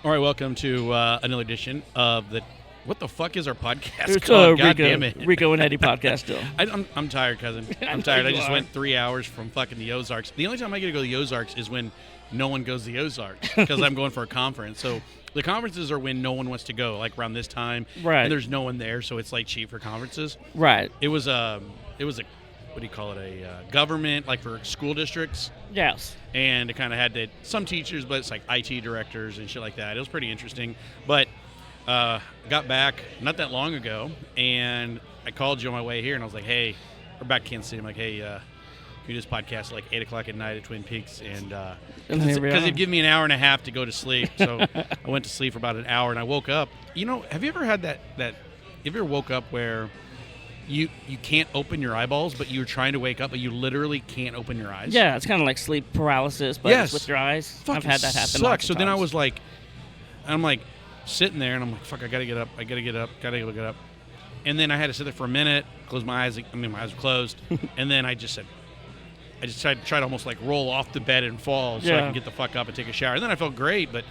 All right, welcome to another edition of the. What the fuck is our podcast It's called? God Rico, damn it. Rico and Eddie podcast still. I'm tired, cousin. I'm tired. I just went 3 hours from fucking the Ozarks. The only time I get to go to the Ozarks is when no one goes to the Ozarks because I'm going for a conference. So the conferences are when no one wants to go, like around this time. Right. And there's no one there, so it's like cheap for conferences. Right. It was a what do you call it? A government, like for school districts. Yes. And it kind of had some teachers, but it's like IT directors and shit like that. It was pretty interesting. But got back not that long ago, and I called you on my way here, and I was like, hey, we're back to Kansas City. I'm like, hey, can you do this podcast at like 8 o'clock at night at Twin Peaks? And because it'd give me an hour and a half to go to sleep. So I went to sleep for about an hour, and I woke up. You know, have you ever had that have you ever woke up where you can't open your eyeballs, but you're trying to wake up, but you literally can't open your eyes? Yeah, it's kind of like sleep paralysis, but it's with your eyes. Fucking I've had that happen. Sucks. So then I was like, I'm like sitting there, and I'm like, fuck, I gotta get up, gotta look it up. And then I had to sit there for a minute, close my eyes. My eyes were closed, and then I just tried to almost like roll off the bed and fall so I can get the fuck up and take a shower. And then I felt great, but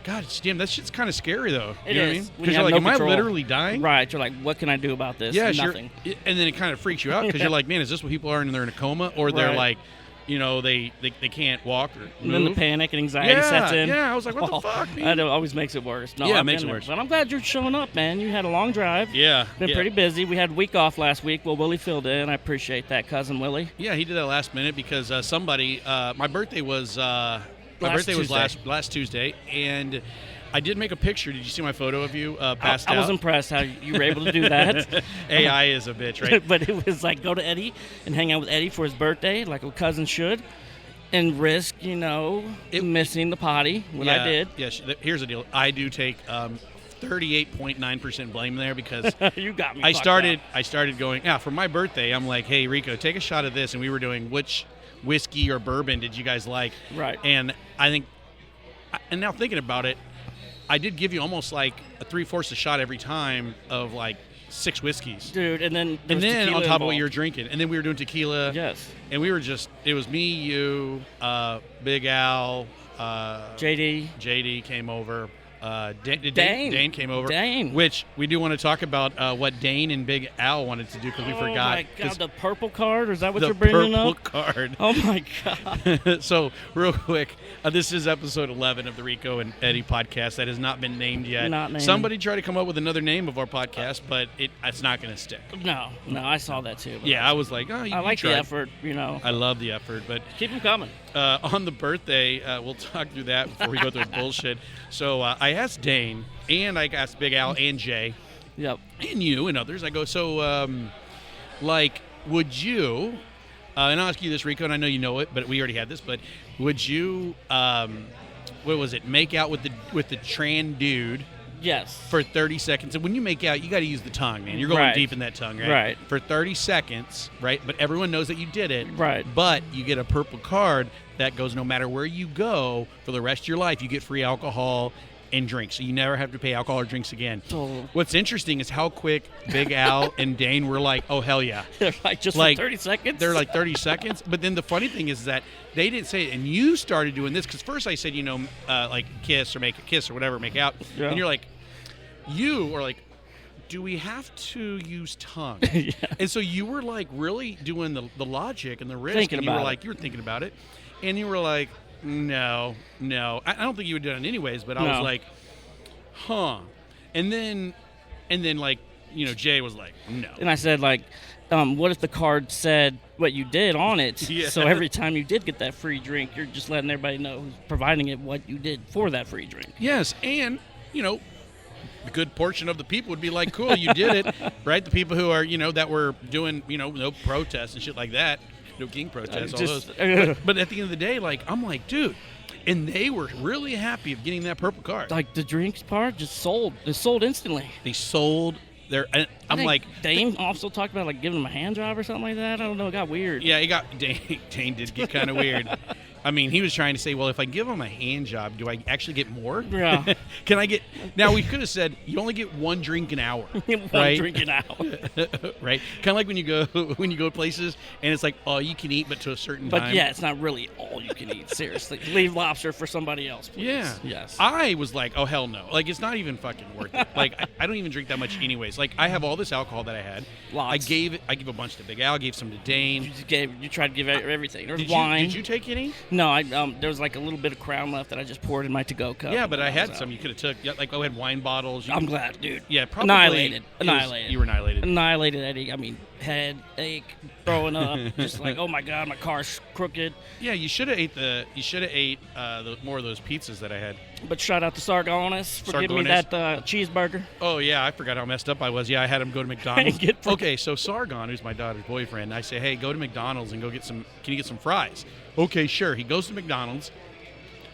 God damn, that shit's kind of scary though. It you know is. What I mean? When Because you're like, am control. I literally dying? Right. You're like, what can I do about this? Yeah, nothing. Sure. And then it kind of freaks you out because you're like, man, is this what people are and they're in a coma, or they're like, you know, they can't walk or move? And then the panic and anxiety sets in. Yeah, I was like, what the fuck, man? I know, it always makes it worse. No, yeah, it makes it worse. But I'm glad you're showing up, man. You had a long drive. Yeah. Been pretty busy. We had a week off last week. Well, Willie filled in. I appreciate that, Cousin Willie. Yeah, he did that last minute because somebody, my birthday was last Tuesday, and I did make a picture. Did you see my photo of you passed out? I was impressed how you were able to do that. AI is a bitch, right? But it was like go to Eddie and hang out with Eddie for his birthday, like a cousin should, and risk, missing the potty, I did. Yeah, here's the deal. I do take 38.9% blame there because you got me. I started going, for my birthday, I'm like, hey, Rico, take a shot of this. And we were doing which whiskey or bourbon did you guys like? Right. And I think, and now thinking about it, I did give you almost like a 3/4 a shot every time of like 6 whiskeys. Dude, and then on top of what you were drinking. And then we were doing tequila. Yes. And we were it was me, you, Big Al, JD came over. Dane came over. Dane. Which we do want to talk about what Dane and Big Al wanted to do because we forgot. Oh, my God. The purple card? Is that what you're bringing up? The purple card. Oh, my God. So, real quick, this is episode 11 of the Rico and Eddie podcast that has not been named yet. Not named. Somebody tried to come up with another name of our podcast, but it's not going to stick. No, I saw that too. Yeah, I was like, oh, I like the effort, I love the effort, but keep them coming. On the birthday, we'll talk through that before we go through bullshit. So I asked Dane, and I asked Big Al and Jay, yep, and you and others. I go, so, would you? And I'll ask you this, Rico, and I know you know it, but we already had this. But would you? What was it? Make out with the tran dude? Yes. For 30 seconds. And when you make out, you got to use the tongue, man. You're going deep in that tongue, right? Right. For 30 seconds, right? But everyone knows that you did it. Right. But you get a purple card that goes no matter where you go for the rest of your life, you get free alcohol and drinks. So you never have to pay alcohol or drinks again. Oh. What's interesting is how quick Big Al and Dane were like, oh, hell yeah. They're like, just for 30 seconds? They're like 30 seconds. But then the funny thing is that they didn't say it. And you started doing this because first I said, like kiss or make a kiss or whatever, make out. Yeah. And you're like, you are like, do we have to use tongue? Yeah. And so you were like really doing the logic and the risk. Thinking and you about were it. like, you were thinking about it. And you were like, no. I don't think you would do it anyways, but I was like, huh. And then like, Jay was like, no. And I said, like, what if the card said what you did on it? Yeah. So every time you did get that free drink, you're just letting everybody know who's providing it what you did for that free drink. Yes, and, a good portion of the people would be like, cool, you did it, right? The people who are, that were doing, no protests and shit like that, no king protests, all those. But at the end of the day, like, I'm like, dude, and they were really happy of getting that purple card. Like, the drinks part just sold. It sold instantly. They sold their, I'm like. Dane also talked about, like, giving them a hand job or something like that. I don't know. It got weird. Yeah, Dane did get kind of weird. I mean, he was trying to say, well, if I give him a hand job, do I actually get more? Yeah. Can I get? Now we could have said you only get one drink an hour. One drink an hour. Right. Kind of like when you go places and it's like all you can eat, but to a certain time. But yeah, it's not really all you can eat. Seriously, leave lobster for somebody else, please. Yeah. Yes. I was like, oh hell no! Like it's not even fucking worth it. Like I don't even drink that much anyways. Like I have all this alcohol that I had. Lots. I gave a bunch to Big Al. Gave some to Dane. You tried to give everything. There was wine. Did you take any? No, there was like a little bit of Crown left that I just poured in my to-go cup. Yeah, but I had some. You could have took. Yeah, like I had wine bottles. I'm glad, dude. Yeah, probably Annihilated. You were annihilated. Annihilated, Eddie. I mean, headache, throwing up, just like, oh my god, my car's crooked. Yeah, you should have ate more of those pizzas that I had. But shout out to Sargonis for giving me that cheeseburger. Oh yeah, I forgot how messed up I was. Yeah, I had him go to McDonald's. Okay, so Sargon, who's my daughter's boyfriend, I say, hey, go to McDonald's and go get some. Can you get some fries? Okay, sure. He goes to McDonald's,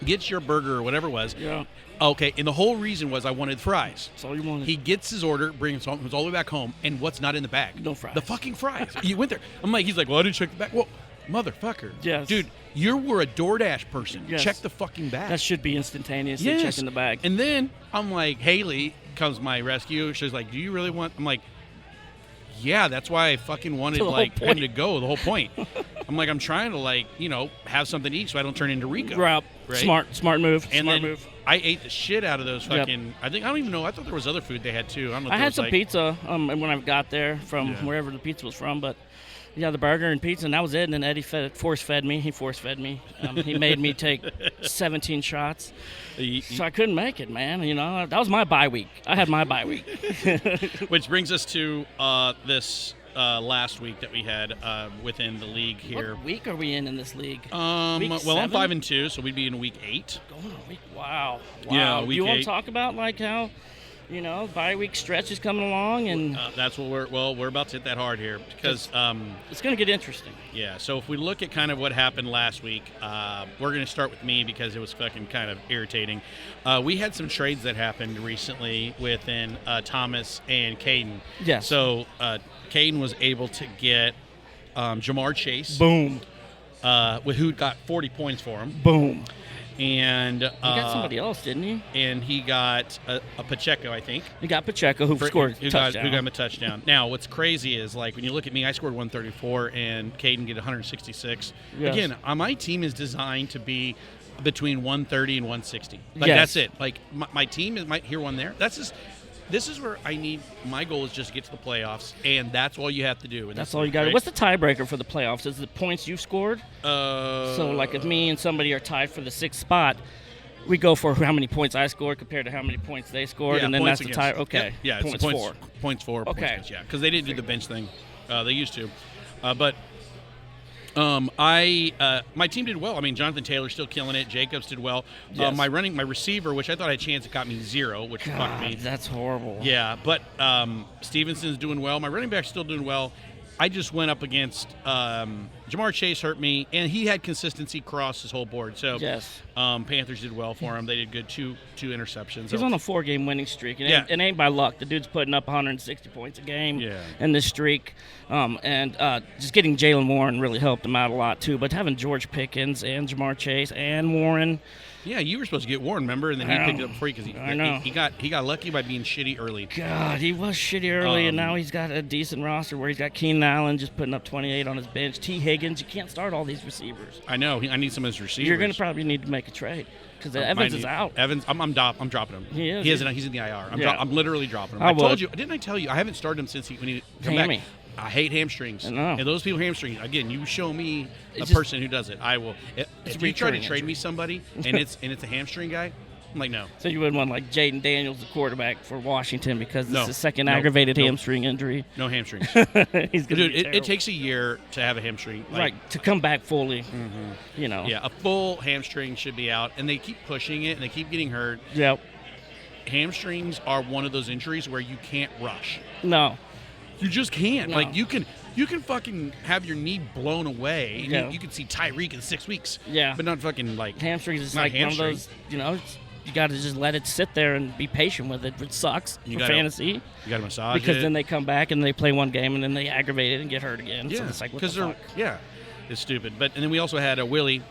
gets your burger or whatever it was. Yeah. Okay, and the whole reason was I wanted fries. That's all you wanted. He gets his order, brings it home, comes all the way back home, and what's not in the bag? No fries. The fucking fries. You went there. He's like, well, I didn't check the bag. Well, motherfucker. Yes. Dude, you were a DoorDash person. Yes. Check the fucking bag. That should be instantaneously checking the bag. And then I'm like, Haley comes my rescue. She's like, do you really want? I'm like, yeah, that's why I fucking wanted him to go. The whole point. I'm like, I'm trying to have something to eat so I don't turn into Rico. Right. Smart move. And smart then move. I ate the shit out of those fucking. Yep. I don't even know. I thought there was other food they had too. I don't know. I had some pizza when I got there from wherever the pizza was from, but. Yeah, the burger and pizza, and that was it. And then Eddie force-fed me. He force-fed me. He made me take 17 shots. So I couldn't make it, man. That was my bye week. I had my bye week. Which brings us to this last week that we had within the league here. What week are we in this league? Week I'm 5-2, so we'd be in week 8. Going on week. Wow. Yeah, Do week you want 8. to talk about how? Bye week stretch is coming along, and that's what we're about to hit that hard here because it's going to get interesting. Yeah. So if we look at kind of what happened last week, we're going to start with me because it was fucking kind of irritating. We had some trades that happened recently within Thomas and Caden. Yes. So Caden was able to get Jamar Chase. Boom. Who got 40 points for him. Boom. And he got somebody else, didn't he? And he got a Pacheco, I think. He got Pacheco, who scored who got him a touchdown. Now, what's crazy is when you look at me, I scored 134, and Caden get 166. Yes. Again, my team is designed to be between 130 and 160. That's it. My team is here, one there. This is where I need. My goal is just to get to the playoffs, and that's all you have to do. That's all you got. Right? What's the tiebreaker for the playoffs? Is it the points you scored? So, if me and somebody are tied for the 6th spot, we go for how many points I scored compared to how many points they scored, and then that's the tie. Okay. Yeah, points for. Points for. Okay. Points against, because they didn't do the bench thing. They used to, but. My team did well. I mean, Jonathan Taylor's still killing it. Jacobs did well. Yes. My receiver, which I thought I had a chance, it got me 0, which fucked me. That's horrible. Yeah, but Stevenson's doing well. My running back's still doing well. I just went up against Jamar Chase hurt me, and he had consistency across his whole board. So yes. Panthers did well for him. They did good. Two interceptions. He's on a 4-game winning streak. It ain't by luck. The dude's putting up 160 points a game in this streak. And just getting Jalen Warren really helped him out a lot, too. But having George Pickens and Jamar Chase and Warren. Yeah, you were supposed to get Warren, remember? And then he picked it up for you because he got lucky by being shitty early. God, he was shitty early, and now he's got a decent roster where he's got Keenan Allen just putting up 28 on his bench. T. Higgins, you can't start all these receivers. I know. I need some of his receivers. You're going to probably need to make a trade because Evans is out. Evans, I'm dropping him. He's in the IR. I'm literally dropping him. I told you. Didn't I tell you? I haven't started him since when he came back. I hate hamstrings. I know. And those people hamstring. Again, you show me a person who does it. I will. If you try to trade me somebody and it's a hamstring guy, I'm like, no. So you wouldn't want Jaden Daniels, the quarterback for Washington, because it's his second aggravated hamstring injury. No hamstrings. He's gonna Dude, it takes a year to have a hamstring. To come back fully. Mm-hmm. Yeah, a full hamstring should be out, and they keep pushing it, and they keep getting hurt. Yep. Hamstrings are one of those injuries where you can't rush. No. You just can't. No. You can fucking have your knee blown away. Yeah. You can see Tyreek in 6 weeks. Yeah. But not fucking hamstrings is one of those, you got to just let it sit there and be patient with it. It sucks for fantasy. You got to massage because then they come back and they play one game and then they aggravate it and get hurt again. Yeah. So it's like, what the fuck? Yeah. is stupid. And then we also had Willie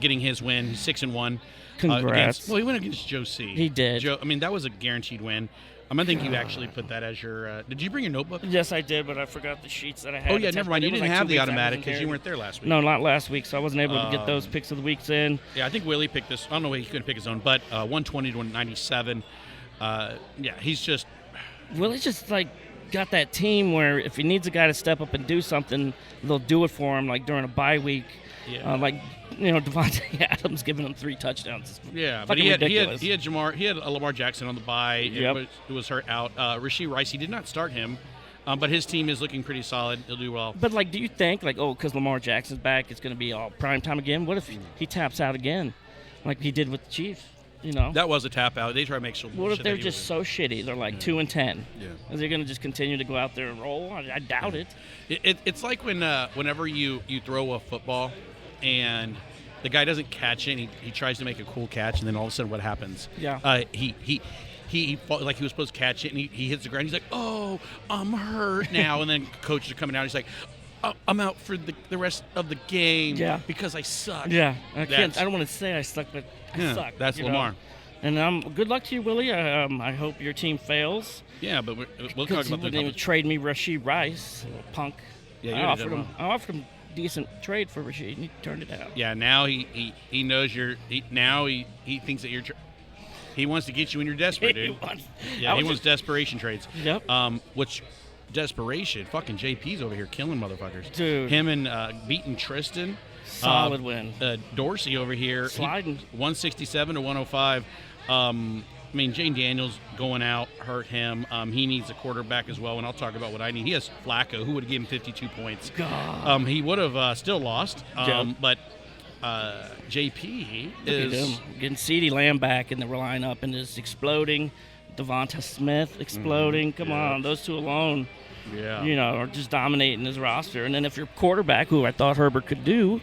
getting his win. He's 6-1. Congrats. He went against Joe C. He did. That was a guaranteed win. I think you actually put that as your. Did you bring your notebook? Yes, I did, but I forgot the sheets that I had. Oh yeah, never mind. You didn't have the automatic because you weren't there last week. No, not last week, so I wasn't able to get those picks of the weeks in. Yeah, I think Willie picked this. I don't know why he couldn't pick his own, but 120 to 197. He's just. Willie's just got that team where if he needs a guy to step up and do something, they'll do it for him. Like during a bye week, Devontae Adams giving him 3 touchdowns. Yeah, but he had Lamar Jackson on the bye. Yep. It was hurt out. Rashee Rice, he did not start him, but his team is looking pretty solid. He'll do well. But do you think because Lamar Jackson's back, it's going to be all prime time again? What if he taps out again, like he did with the Chiefs? That was a tap out. They try to make sure. What if they're just so shitty? They're 2-10. Yeah. Is they going to just continue to go out there and roll? I doubt it. It's like whenever you throw a football and the guy doesn't catch it, and he tries to make a cool catch, and then all of a sudden what happens? Yeah. He fought like he was supposed to catch it, and he hits the ground. He's like, "Oh, I'm hurt now." And then coaches are coming out. He's like, I'm out for the rest of the game because I suck. Yeah, I don't want to say I suck, but I suck. That's Lamar. And good luck to you, Willie. I hope your team fails. Yeah, but we'll talk about that. They would trade me Rashee Rice, a little punk. Yeah, I offered him decent trade for Rashee, and he turned it down. Yeah, now he knows he thinks that you're. He wants to get you when you're desperate, dude. He wants desperation trades. Yep. Which. Desperation. Fucking JP's over here killing motherfuckers. Dude. Him and beating Tristan. Solid win. Dorsey over here. Sliding. 167 to 105. Jane Daniels going out hurt him. He needs a quarterback as well, and I'll talk about what I need. He has Flacco, who would have given him 52 points. God. He would have still lost, but JP is getting CeeDee Lamb back in the lineup and is exploding. Devonta Smith exploding. Come on, those two alone. Yeah. Are just dominating his roster. And then if your quarterback, who I thought Herbert could do,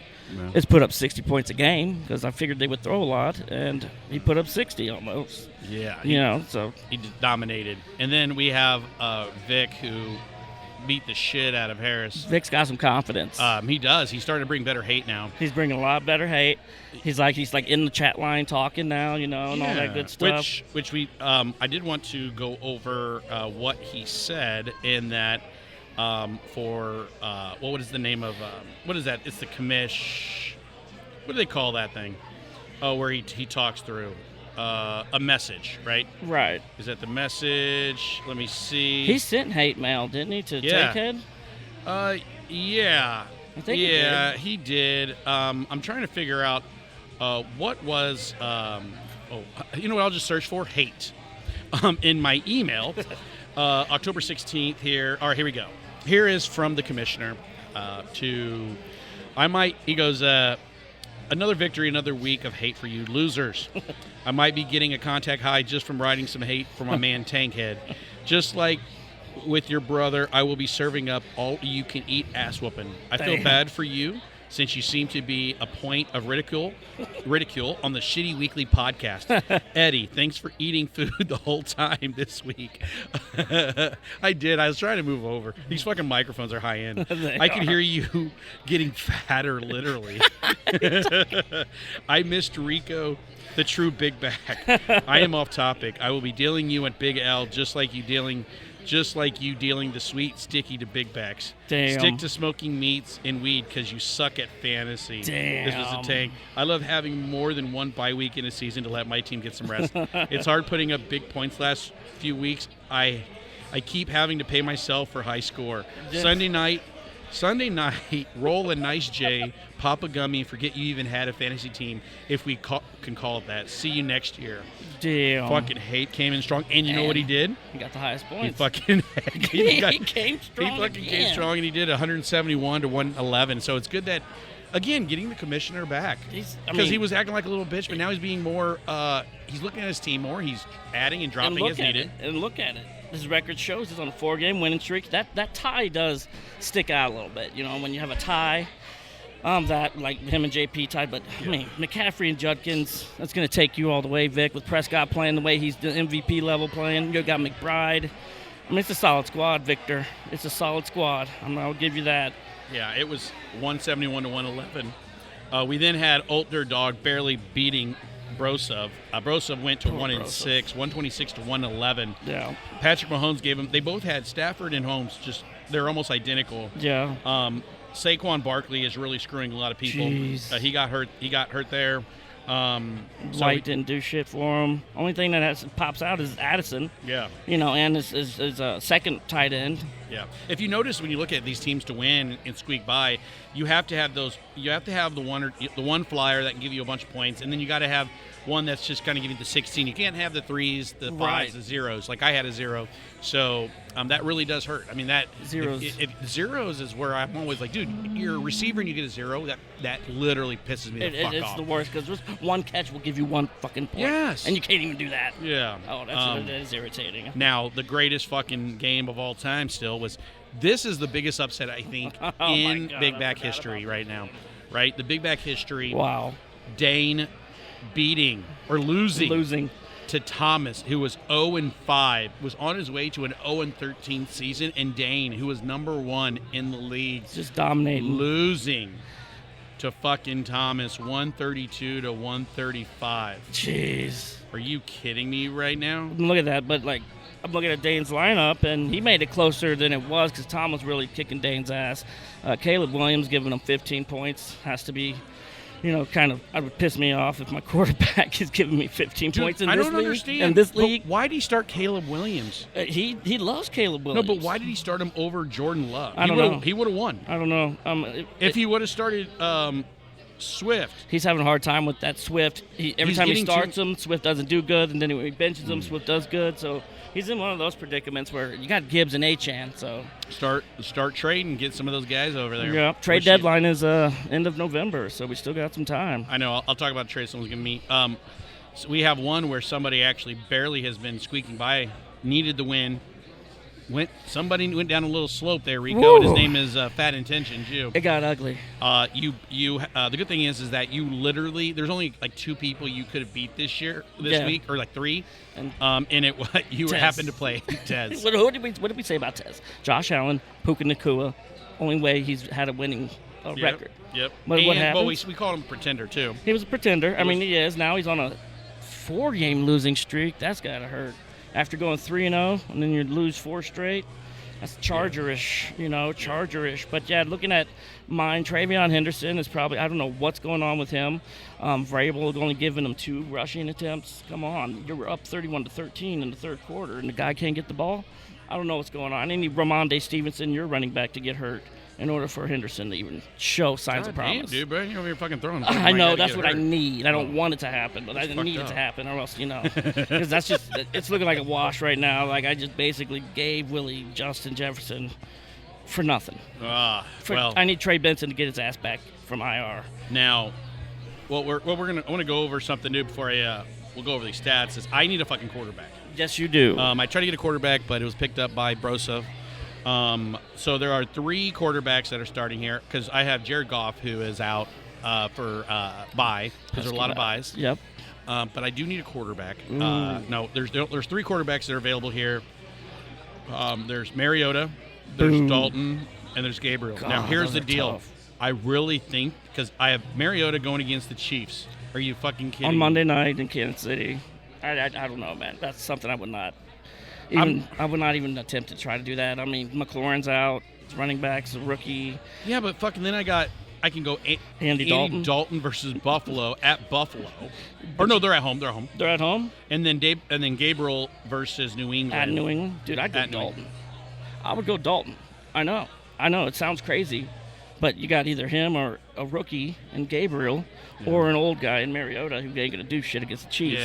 is put up 60 points a game, because I figured they would throw a lot, and he put up 60 almost. Yeah. So he dominated. And then we have Vic, who beat the shit out of Harris. Vic's got some confidence. He does. He's starting to bring better hate now. He's bringing a lot better hate. He's like in the chat line talking now, and all that good stuff. Which we I did want to go over what he said in that what is the name of what is that? It's the commish. What do they call that thing? Oh, where he talks through. A message, right? Right. Is that the message? Let me see. He sent hate mail, didn't he, to Takehead? Yeah. I think he did. I'm trying to figure out what was. You know what? I'll just search for hate in my email. October 16th here. All right, here we go. Here is from the commissioner he goes, another victory, another week of hate for you losers. I might be getting a contact high just from writing some hate for my man Tankhead. Just like with your brother, I will be serving up all you can eat ass whooping. I feel bad for you, since you seem to be a point of ridicule on the shitty weekly podcast. Eddie, thanks for eating food the whole time this week. I did. I was trying to move over. These fucking microphones are high end. I could hear you getting fatter, literally. I missed Rico, the true big back. I am off topic. I will be dealing you at Big L just like you dealing the sweet sticky to big backs. Damn. Stick to smoking meats and weed because you suck at fantasy. Damn. This was a tank. I love having more than one bye week in a season to let my team get some rest. It's hard putting up big points last few weeks. I keep having to pay myself for high score. Yes. Sunday night, roll a nice J, pop a gummy, and forget you even had a fantasy team, if we can call it that. See you next year. Damn. Fucking hate came in strong. And you know what he did? He got the highest points. He fucking he came strong. He fucking came strong, and he did 171 to 111. So it's good that, again, getting the commissioner back. Because he was acting like a little bitch, but now he's being more, he's looking at his team more. He's adding and dropping as needed. And look at it. His record shows he's on a 4-game winning streak. That tie does stick out a little bit. When you have a tie, that like him and JP tied. But I mean, McCaffrey and Judkins, that's going to take you all the way, Vic. With Prescott playing the way he's the MVP level playing, you got McBride. I mean, it's a solid squad, Victor. It's a solid squad. I'll give you that. Yeah, it was 171 to 111. We then had Older Dog barely beating Brosov. Brosov went to 1-6, 126 to 111. Yeah. Patrick Mahomes gave him. They both had Stafford and Holmes. They're almost identical. Yeah. Saquon Barkley is really screwing a lot of people. He got hurt. He got hurt there. White didn't do shit for him. Only thing that pops out is Addison. Yeah. And is a second tight end. Yeah. If you notice when you look at these teams to win and squeak by, you have to have those. You have to have the one flyer that can give you a bunch of points, and then you got to have one that's just kind of giving you the 16. You can't have the 3s, the 5s, the 0s. Like I had a 0, so that really does hurt. I mean that zeros. If zeros is where I'm always like, dude, you're a receiver and you get a 0. That literally pisses me the fuck off. It's the worst because just one catch will give you 1 fucking point. Yes. And you can't even do that. Yeah. Oh, that is irritating. Now the greatest fucking game of all time still was. This is the biggest upset, I think, in Big Back history right now. Right? The Big Back history. Wow. Dane losing to Thomas, who was 0-5, was on his way to an 0-13 season, and Dane, who was number 1 in the league. Just dominating. Losing to fucking Thomas, 132 to 135. Jeez. Are you kidding me right now? Look at that, but I'm looking at Dane's lineup, and he made it closer than it was because Tom was really kicking Dane's ass. Caleb Williams giving him 15 points has to be, kind of. It would piss me off if my quarterback is giving me 15 points in this league. I don't understand. In this league, why did he start Caleb Williams? He loves Caleb Williams. No, but why did he start him over Jordan Love? I don't know. He would have won. I don't know. If he would have started Swift. He's having a hard time with that Swift. Every time he starts him, Swift doesn't do good, and then when he benches him, Swift does good. So he's in one of those predicaments where you got Gibbs and Achane. So start trading, get some of those guys over there. Yeah, trade deadline is end of November, so we still got some time. I know. I'll talk about the trade someone's going to meet. So we have one where somebody actually barely has been squeaking by, needed the win. Somebody went down a little slope there, Rico, Woo. and his name is Fat Intentions. It got ugly. The good thing is that you literally there's only like 2 people you could have beat this week, or like 3, and you happened to play Tez. What did we say about Tez? Josh Allen, Puka Nacua, only way he's had a winning record. Yep. But what happened? Well, we called him pretender too. He was a pretender. I mean, he is now. He's on a 4-game losing streak. That's gotta hurt. After going 3-0, and then you lose 4 straight, that's Charger-ish, Charger-ish. But, yeah, looking at mine, Travion Henderson is probably – I don't know what's going on with him. Vrabel only giving him 2 rushing attempts. Come on. You're up 31-13 in the third quarter, and the guy can't get the ball? I don't know what's going on. I need Ramondre Stevenson, your running back, to get hurt in order for Henderson to even show signs of promise. Damn, dude, bro. You're over here fucking throwing. I know. That's what I need. I don't want it to happen, but I need it to happen, or else, because that's just – it's looking like a wash right now. Like, I just basically gave Willie Justin Jefferson for nothing. I need Trey Benson to get his ass back from IR. Now, I want to go over something new before we'll go over these stats. Is I need a fucking quarterback. Yes, you do. I tried to get a quarterback, but it was picked up by Brosov. So there are 3 quarterbacks that are starting here because I have Jared Goff, who is out for bye because there are a lot of byes. Yep. But I do need a quarterback. No, there's 3 quarterbacks that are available here. There's Mariota, there's Dalton, and there's Gabriel. God, now here's the deal. Tough. I really think because I have Mariota going against the Chiefs. Are you fucking kidding? On Monday night in Kansas City. I don't know, man. That's something I would not. I would not even attempt to try to do that. I mean, McLaurin's out. Running back's a rookie. Yeah, but fucking then I can go Andy Dalton versus Buffalo at Buffalo. Or no, they're at home. They're at home. And then Gabriel versus New England. At New England, dude, I'd go Dalton. I would go Dalton. I know. It sounds crazy, but you got either him or a rookie in Gabriel, or an old guy in Mariota who ain't gonna do shit against the Chiefs.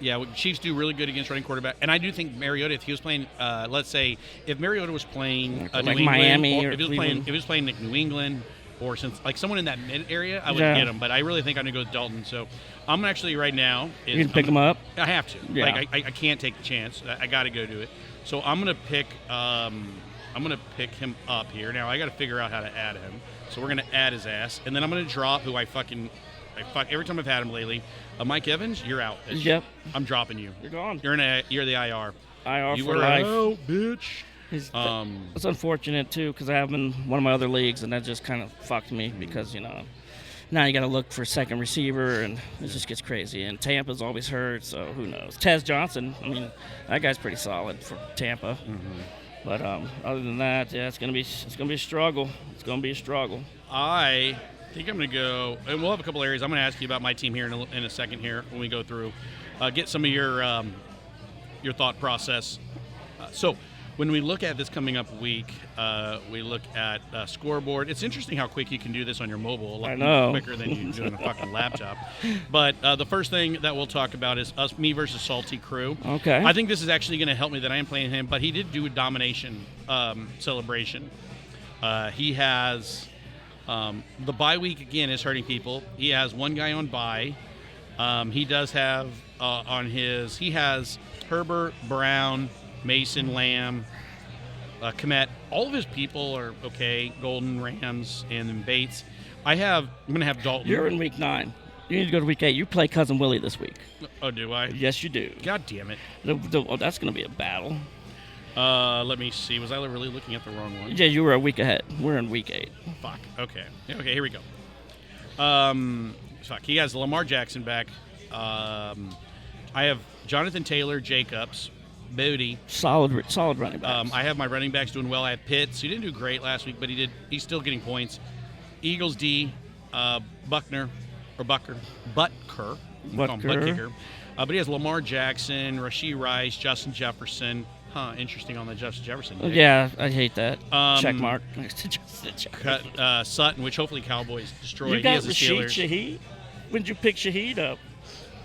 Yeah, Chiefs do really good against running quarterback. And I do think Mariota, if he was playing, let's say, if Mariota was playing like New England, Miami, or if he was playing like New England, or someone in that mid area, I would get him. But I really think I'm going to go with Dalton. So I'm actually right now. You can pick him up? I have to. Yeah. Like, I can't take the chance. I got to go do it. So I'm going to pick him up here. Now I got to figure out how to add him. So we're going to add his ass. And then I'm going to drop who I fuck every time I've had him lately. Mike Evans, you're out. Yep. I'm dropping you. You're gone. You're the IR. IR you for were life. out, bitch. It's unfortunate, too, because I have him in one of my other leagues, and that just kind of fucked me because, now you got to look for a second receiver, and it just gets crazy. And Tampa's always hurt, so who knows? Tez Johnson, I mean, that guy's pretty solid for Tampa. Mm-hmm. But other than that, yeah, it's gonna be a struggle. It's gonna be a struggle. I think I'm gonna go, and we'll have a couple areas. I'm gonna ask you about my team here in a second here when we go through, get some of your thought process. So when we look at this coming up week, we look at scoreboard. It's interesting how quick you can do this on your mobile. A lot quicker than you do on a fucking laptop. But the first thing that we'll talk about is me versus Salty Crew. Okay. I think this is actually going to help me that I am playing him, but he did do a domination celebration. He has the bye week again is hurting people. He has one guy on bye. He does have he has Herbert, Brown, Mason, Lamb, Komet. All of his people are okay. Golden, Rams, and then Bates. I'm going to have Dalton. You're in week 9. You need to go to week 8. You play Cousin Willie this week. Oh, do I? Yes, you do. God damn it. That's going to be a battle. Let me see. Was I really looking at the wrong one? Yeah, you were a week ahead. We're in week 8. Fuck. Okay. Okay, here we go. Fuck. He has Lamar Jackson back. I have Jonathan Taylor, Jacobs, Booty. Solid running backs. I have my running backs doing well. I have Pitts. He didn't do great last week, but he's still getting points. Eagles D, Butker. Call him Butt Kicker. But he has Lamar Jackson, Rashee Rice, Justin Jefferson. Interesting on the Justin Jefferson pick. Yeah, I hate that. Check mark next to Justin Jefferson. Sutton, which hopefully Cowboys destroy. You got he has the Steelers. Shaheed? When did you pick Shaheed up?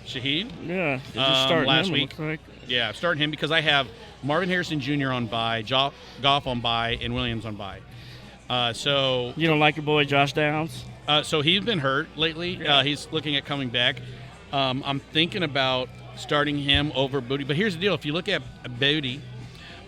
Shaheed? Yeah. Did you start last him, week. Yeah, I'm starting him because I have Marvin Harrison Jr. on bye, Goff on bye, and Williams on bye. So you don't like your boy Josh Downs? So he's been hurt lately. Yeah. He's looking at coming back. I'm thinking about starting him over Booty. But here's the deal. If you look at Booty,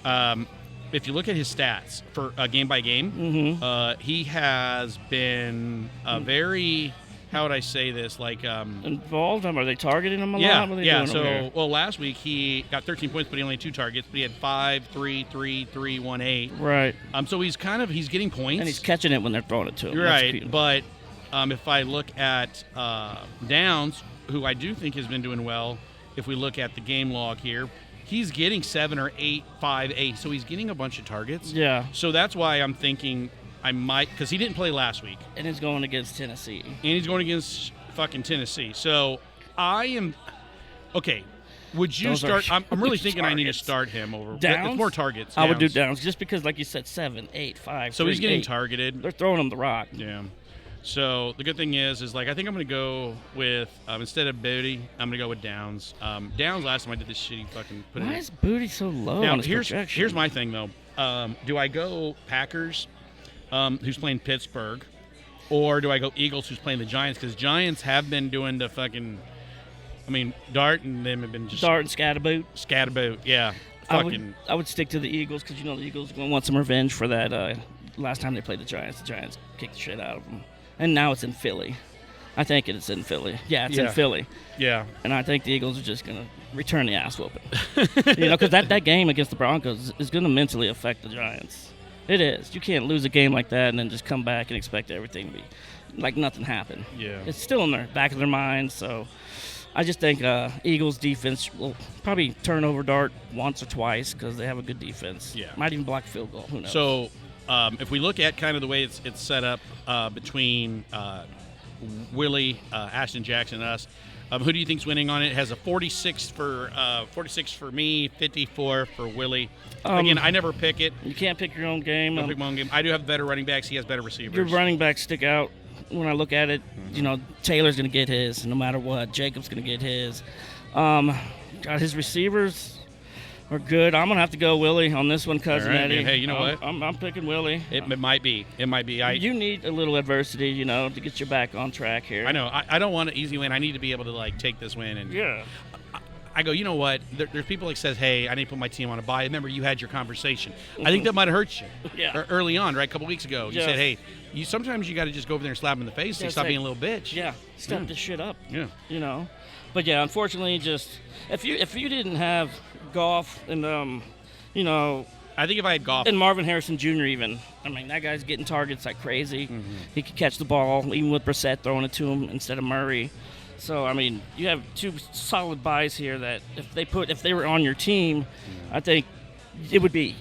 if you look at his stats for game by game, he has been very... How would I say this? Like involved? Are they targeting him a lot? What are they doing over here? Well, last week he got 13 points, but he only had 2 targets. But he had 5, 3, 3, 3, 1, 8. Right. So he's getting points, and he's catching it when they're throwing it to him. Right. But if I look at Downs, who I do think has been doing well, if we look at the game log here, he's getting 7 or 8, 5, 8. So he's getting a bunch of targets. Yeah. So that's why I'm thinking. I might, because he didn't play last week. And he's going against Tennessee. And he's going against fucking Tennessee. So I am, okay, would you start, I'm really thinking targets. I need to start him over. Downs? It's more targets. I would do Downs, just because, like you said, 7, 8, 5, So 3, he's getting 8. targeted. They're throwing him the rock. Yeah. So the good thing is like, I think I'm going to go with, instead of Booty, I'm going to go with Downs. Downs last time I did this shitty fucking put Why is Booty so low now, on his projection? Here's my thing, though. Do I go Packers, who's playing Pittsburgh, or do I go Eagles, who's playing the Giants? Because Giants have been doing the fucking, Dart and them have been just... Dart and Scatterboot? Scatterboot, yeah. I would stick to the Eagles because, the Eagles are going to want some revenge for that last time they played the Giants. The Giants kicked the shit out of them. And now it's in Philly. I think it's in Philly. Yeah, it's in Philly. Yeah. And I think the Eagles are just going to return the ass whooping. Because that game against the Broncos is going to mentally affect the Giants. It is. You can't lose a game like that and then just come back and expect everything to be like nothing happened. Yeah. It's still in the back of their mind. So I just think Eagles defense will probably turn over Dart once or twice because they have a good defense. Yeah. Might even block field goal. Who knows? So if we look at kind of the way it's set up between Willie, Ashton Jackson, and us, who do you think's winning on it? It has a 46 for me, 54 for Willie. Again, I never pick it. You can't pick your own game. I pick my own game. I do have better running backs. He has better receivers. Your running backs stick out when I look at it. Taylor's going to get his no matter what. Jacob's going to get his. His receivers are good. I'm going to have to go Willie on this one, Cousin Eddie. Hey, you know what? I'm picking Willie. It might be. You need a little adversity, to get you back on track here. I know. I don't want an easy win. I need to be able to, take this win. And yeah. I go, you know what? There's people that says, hey, I need to put my team on a bye. Remember, you had your conversation. I think that might have hurt you early on, right? A couple weeks ago. You said, hey, sometimes you got to just go over there and slap him in the face and stop being a little bitch. Yeah, step this shit up. Yeah. But, yeah, unfortunately, just if you didn't have Goff and, I think if I had Goff and Marvin Harrison Jr. even, I mean, that guy's getting targets like crazy. He could catch the ball even with Brissett throwing it to him instead of Murray. So I mean, you have two solid buys here that if they were on your team, I think it would be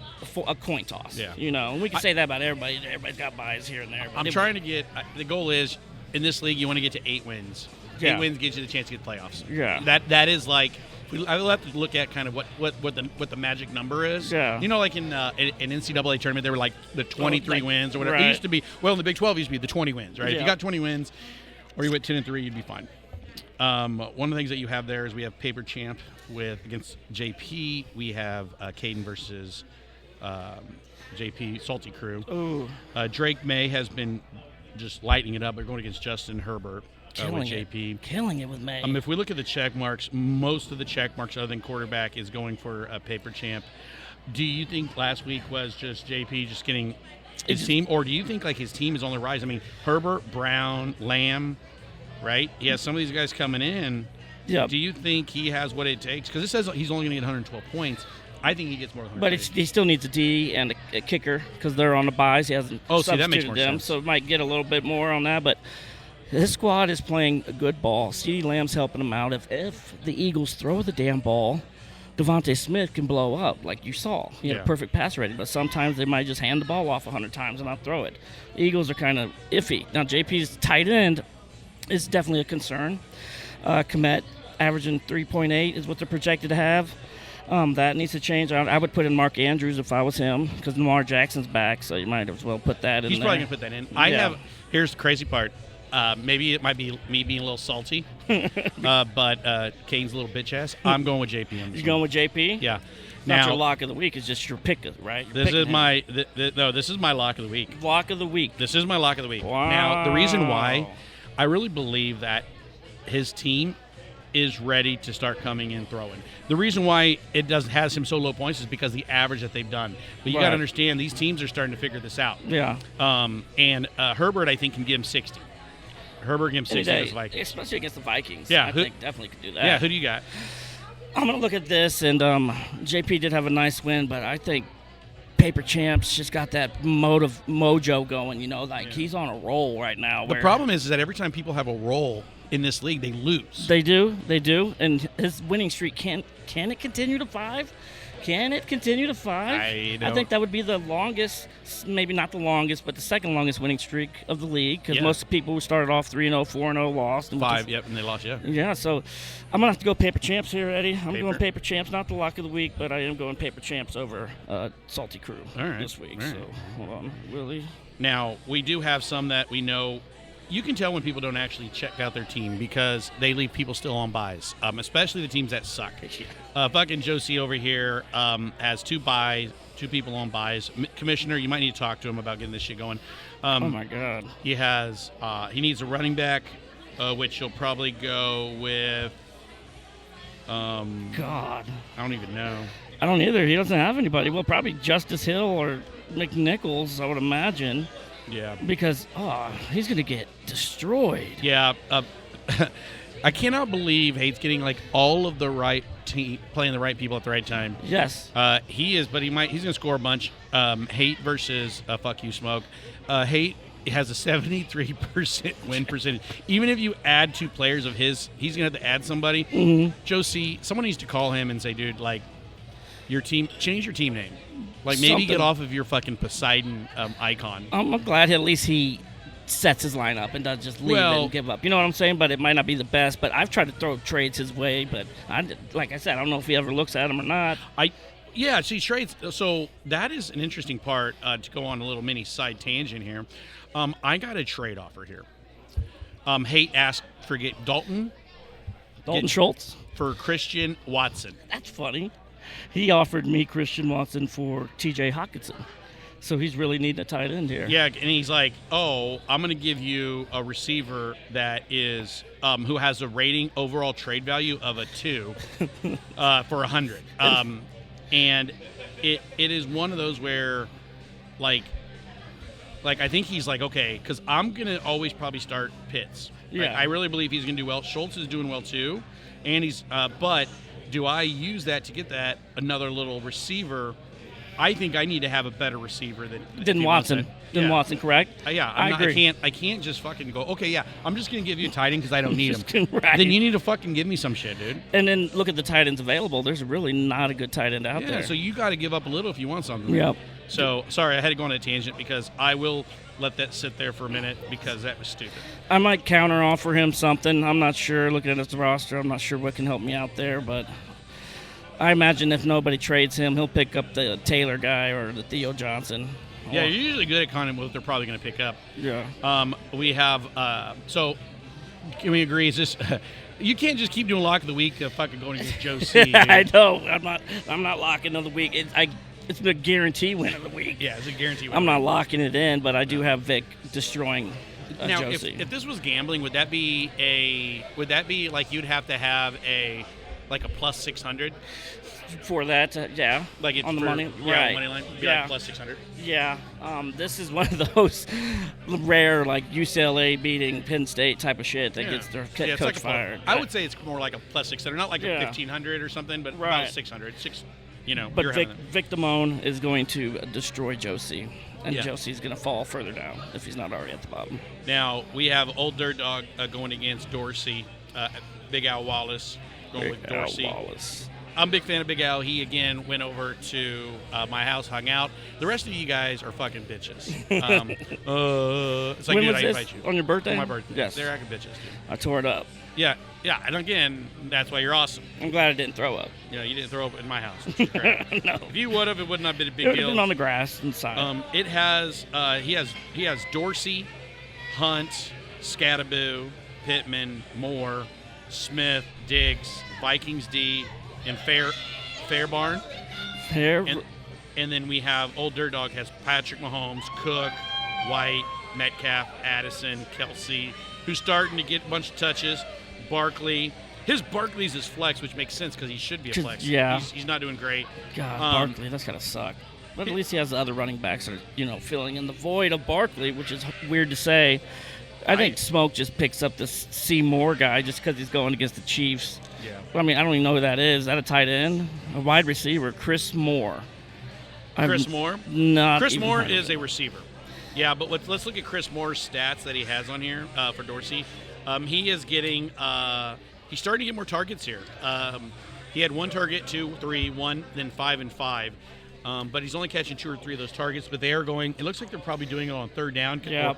a coin toss. Yeah. And we can say that about everybody. Everybody's got buys here and there. I'm trying to get the goal is in this league you want to get to 8 wins. Yeah. 8 wins gives you the chance to get playoffs. Yeah. That is like I will have to look at kind of what the magic number is. Yeah. Like in an NCAA tournament, they were like the 23 wins or whatever. Right. It used to be in the Big 12 it used to be the 20 wins, right? Yeah. If you got 20 wins or you went 10-3, you'd be fine. One of the things that you have there is we have Paper Champ against JP. We have Caden versus JP Salty Crew. Ooh. Drake May has been just lighting it up. They're going against Justin Herbert with JP. Killing it with May. If we look at the check marks, most of the check marks other than quarterback is going for a Paper Champ. Do you think last week was just JP just getting his team, or do you think like his team is on the rise? I mean, Herbert, Brown, Lamb, right? He has some of these guys coming in. Yeah. Do you think he has what it takes? Because it says he's only going to get 112 points. I think he gets more than 100. But he still needs a D and a kicker because they're on the buys. He hasn't that makes more them, sense. so it might get a little bit more on that. But his squad is playing a good ball. CeeDee Lamb's helping him out. If the Eagles throw the damn ball, Devontae Smith can blow up like you saw. He had a perfect pass ready, but sometimes they might just hand the ball off 100 times and not throw it. The Eagles are kind of iffy. Now, JP's tight end is definitely a concern. Komet averaging 3.8 is what they're projected to have. That needs to change. I would put in Mark Andrews if I was him because Lamar Jackson's back, so you might as well put that in He's there. probably going to put that in. Here's the crazy part. Maybe it might be me being a little salty, but Kane's a little bitch ass. I'm going with JP. You're going with JP? Yeah. Not your lock of the week. It's just your pick, right? This is my this is my lock of the week. Lock of the week. This is my lock of the week. Wow. Now, the reason why I really believe that his team is ready to start coming in throwing. The reason why it has him so low points is because the average that they've done. But you got to understand, these teams are starting to figure this out. Yeah. And Herbert, I think, can give him 60. Herbert can give him 60 against the Vikings. Especially against the Vikings. Yeah. I think definitely could do that. Yeah, who do you got? I'm going to look at this, and JP did have a nice win, but I think Paper Champs just got that mojo going, he's on a roll right now. The problem is that every time people have a roll in this league, they lose. They do, and his winning streak, can it continue to 5? Can it continue to 5? I think that would be the longest, maybe not the longest, but the second longest winning streak of the league because most people who started off 3-0, 4-0 lost. And 5, and they lost, Yeah, so I'm going to have to go Paper Champs here, Eddie. I'm going Paper Champs, not the lock of the week, but I am going Paper Champs over Salty Crew this week. All right. So, hold on, Willie. Now, we do have some that we know. You can tell when people don't actually check out their team because they leave people still on buys, especially the teams that suck. Fucking Josie over here has 2 people on buys. Commissioner, you might need to talk to him about getting this shit going. Oh, my God. He needs a running back, which he'll probably go with. God. I don't even know. I don't either. He doesn't have anybody. Well, probably Justice Hill or McNichols, I would imagine. Yeah. Because, he's going to get destroyed. Yeah. I cannot believe Hate's getting like all of the right team, playing the right people at the right time. Yes. He is, but he's going to score a bunch. Hate versus Fuck You Smoke. Hate has a 73% win percentage. Even if you add 2 players of his, he's going to have to add somebody. Mm-hmm. Josie, someone needs to call him and say, dude, like, your team, change your team name. Like, maybe get off of your fucking Poseidon icon. I'm glad at least he sets his lineup and doesn't just leave it and give up. You know what I'm saying? But it might not be the best. But I've tried to throw trades his way. But like I said, I don't know if he ever looks at them or not. Trades. So that is an interesting part to go on a little mini side tangent here. I got a trade offer here. Hate asked for Dalton Schultz for Christian Watson. That's funny. He offered me Christian Watson for T.J. Hockenson. So he's really needing a tight end here. Yeah, and he's like, I'm going to give you a receiver that is who has a rating overall trade value of a 2 for 100. And it is one of those where, like I think he's like, okay, because I'm going to always probably start Pitts. Right? Yeah. I really believe he's going to do well. Schultz is doing well too. And he's but do I use that to get that another little receiver I think I need to have a better receiver than Watson. Than Watson, correct? I agree. I can't just fucking go, okay, yeah, I'm just going to give you a tight end because I don't need him. Right. Then you need to fucking give me some shit, dude. And then look at the tight ends available. There's really not a good tight end out there. So you got to give up a little if you want something. Yep. So, sorry, I had to go on a tangent because I will let that sit there for a minute because that was stupid. I might counter offer him something. I'm not sure. Looking at his roster, I'm not sure what can help me out there, but I imagine if nobody trades him, he'll pick up the Taylor guy or the Theo Johnson. Yeah, you're usually good at kind of what they're probably going to pick up. Yeah. We have so can we agree? Is this you can't just keep doing lock of the week fucking going against Joe C. I know. I'm not locking of the week. It's a guarantee win of the week. Yeah, it's a guarantee win. I'm not locking it in, but I do have Vic destroying now, Josie. If this was gambling, would that be like you'd have to have a plus 600 for that? Yeah, like it's on the money, yeah, right? Money line, like plus 600. Yeah, this is one of those rare like UCLA beating Penn State type of shit that gets their coach like fired. I would say it's more like a plus 600, not like a 1500 or something, but about 600. But Vic Damone is going to destroy Josie, and Josie's going to fall further down if he's not already at the bottom. Now, we have Old Dirt Dog going against Dorsey, Big Al Wallace going with Dorsey. I'm a big fan of Big Al. He, again, went over to my house, hung out. The rest of you guys are fucking bitches. It's like, when dude, was I this? invite you. On your birthday? On my birthday. Yes. They're acting bitches, dude. I tore it up. Yeah, and again, that's why you're awesome. I'm glad I didn't throw up. You didn't throw up in my house, which is great. No. If you would have, it would not have been a big It would deal. have been on the grass inside. It has he has Dorsey, Hunt, Scattaboo, Pittman, Moore, Smith, Diggs, Vikings D, and Fairbarn. And then we have Old Dirt Dog has Patrick Mahomes, Cook, White, Metcalf, Addison, Kelsey, who's starting to get a bunch of touches. Barkley. Barkley's his flex, which makes sense because he should be a flex. Yeah. He's not doing great. God, Barkley, that's got to suck. But at least he has the other running backs that are, filling in the void of Barkley, which is weird to say. I think Smoke just picks up this Seymour guy just because he's going against the Chiefs. Yeah. I mean, I don't even know who that is. Is that a tight end? A wide receiver? Chris Moore. Chris Moore? Chris Moore is a receiver. Yeah, but let's look at Chris Moore's stats that he has on here for Dorsey. He is getting he's starting to get more targets here. He had 1 target, 2, 3, 1, then 5 and 5. But he's only catching 2 or 3 of those targets. But they are going. It looks like they're probably doing it on third down. Yeah.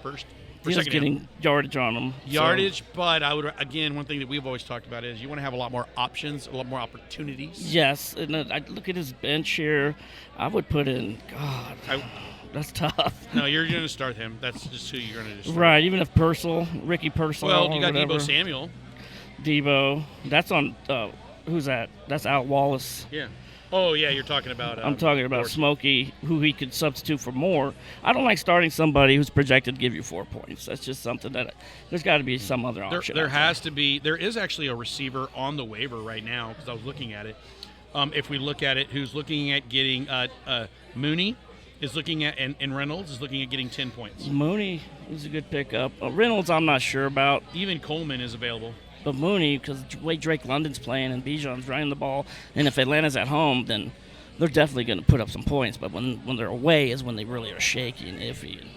He's getting yardage on them. Yardage, but I would one thing that we've always talked about is you want to have a lot more options, a lot more opportunities. Yes, and I look at his bench here. I would put in that's tough. No, you're going to start him. That's just who you're going to start. Right, even if Ricky Purcell. Well, you got Deebo Samuel. Deebo. That's on, who's that? That's Al Wallace. Yeah. Oh, yeah, you're talking about... I'm talking about Smokey, who he could substitute for Moore. I don't like starting somebody who's projected to give you 4 points. That's just something that... There's got to be some other option. There has to be... There is actually a receiver on the waiver right now, because I was looking at it. If we look at it, who's looking at getting... Mooney is looking at... And Reynolds is looking at getting 10 points. Mooney is a good pickup. Reynolds, I'm not sure about. Even Coleman is available. But Mooney, because the way Drake London's playing and Bijan's running the ball, and if Atlanta's at home, then they're definitely going to put up some points. But when they're away is when they really are shaky and iffy and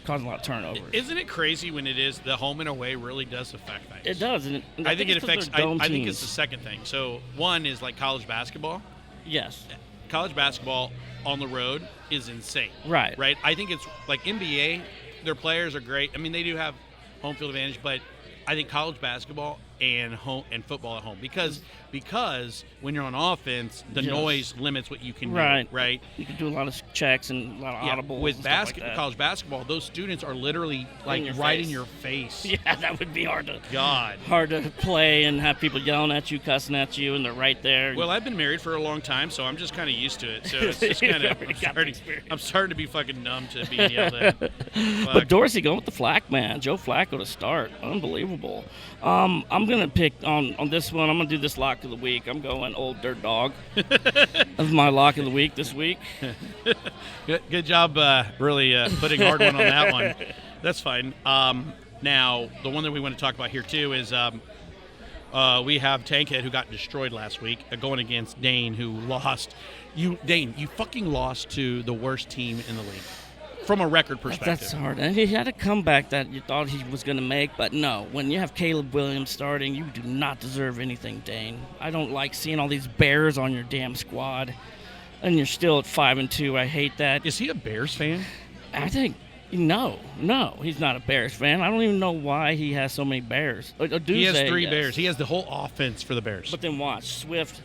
causing a lot of turnovers. Isn't it crazy when it is the home and away really does affect things? It does. And I think it affects. I think it's the second thing. So one is like college basketball. Yes. College basketball on the road is insane. Right. Right. I think it's like NBA. Their players are great. I mean, they do have home field advantage, but I think college basketball and football at home because when you're on offense, the noise limits what you can do. Right. You can do a lot of checks and a lot of audibles. With college basketball, those students are literally like in your face. Yeah, that would be hard to play and have people yelling at you, cussing at you, and they're right there. Well, I've been married for a long time, so I'm just kind of used to it. So it's just kind of I'm starting to be fucking numb to being yelled at. But Dorsey going with the Flack man, Joe Flacco to start, unbelievable. I'm gonna pick on this one. I'm gonna do this lock of the week. I'm going Old Dirt Dog of my lock of the week this week. Good job, really putting hard one on that one. That's fine. Now, the one that we want to talk about here too is we have Tankhead, who got destroyed last week, going against Dane, who lost. Dane, you fucking lost to the worst team in the league from a record perspective. That's hard. And he had a comeback that you thought he was going to make, but no. When you have Caleb Williams starting, you do not deserve anything, Dane. I don't like seeing all these Bears on your damn squad, and you're still at 5-2. I hate that. Is he a Bears fan? I think no, he's not a Bears fan. I don't even know why he has so many Bears. He has 3 Bears. He has the whole offense for the Bears. But then watch, Swift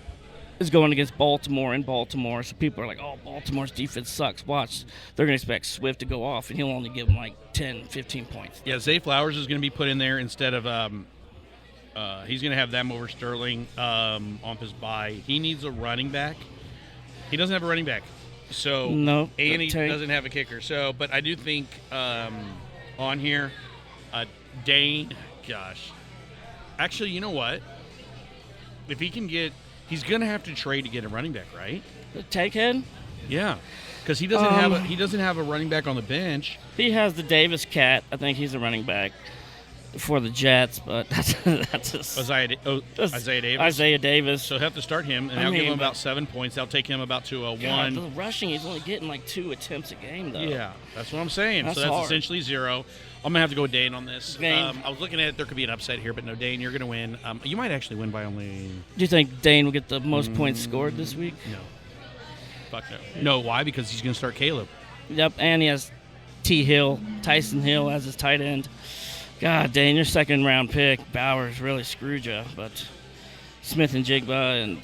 is going against Baltimore in Baltimore, so people are like, oh, Baltimore's defense sucks. Watch, they're going to expect Swift to go off, and he'll only give them like 10, 15 points. Yeah, Zay Flowers is going to be put in there instead of he's going to have them over Sterling on his bye. He needs a running back. He doesn't have a running back. So no, and he doesn't have a kicker. So, but I do think on here, Dane. Gosh, actually, you know what? If he can get, he's gonna have to trade to get a running back, right? Takehead. Yeah, because he doesn't have a running back on the bench. He has the Davis cat. I think he's a running back for the Jets, but that's just Isaiah Davis. Isaiah Davis. So he'll have to start him, and I'll give him about 7 points. That'll take him about to a 1. The rushing, he's only getting like 2 attempts a game, though. Yeah, that's what I'm saying. So that's hard. essentially 0. I'm going to have to go with Dane on this. Dane. I was looking at it. There could be an upset here, but no, Dane, you're going to win. You might actually win by only... Do you think Dane will get the most points scored this week? No. Fuck no. No, why? Because he's going to start Caleb. Yep, and he has Tyson Hill as his tight end. God, Dane, your second-round pick, Bowers, really screwed you. But Smith and Jigba and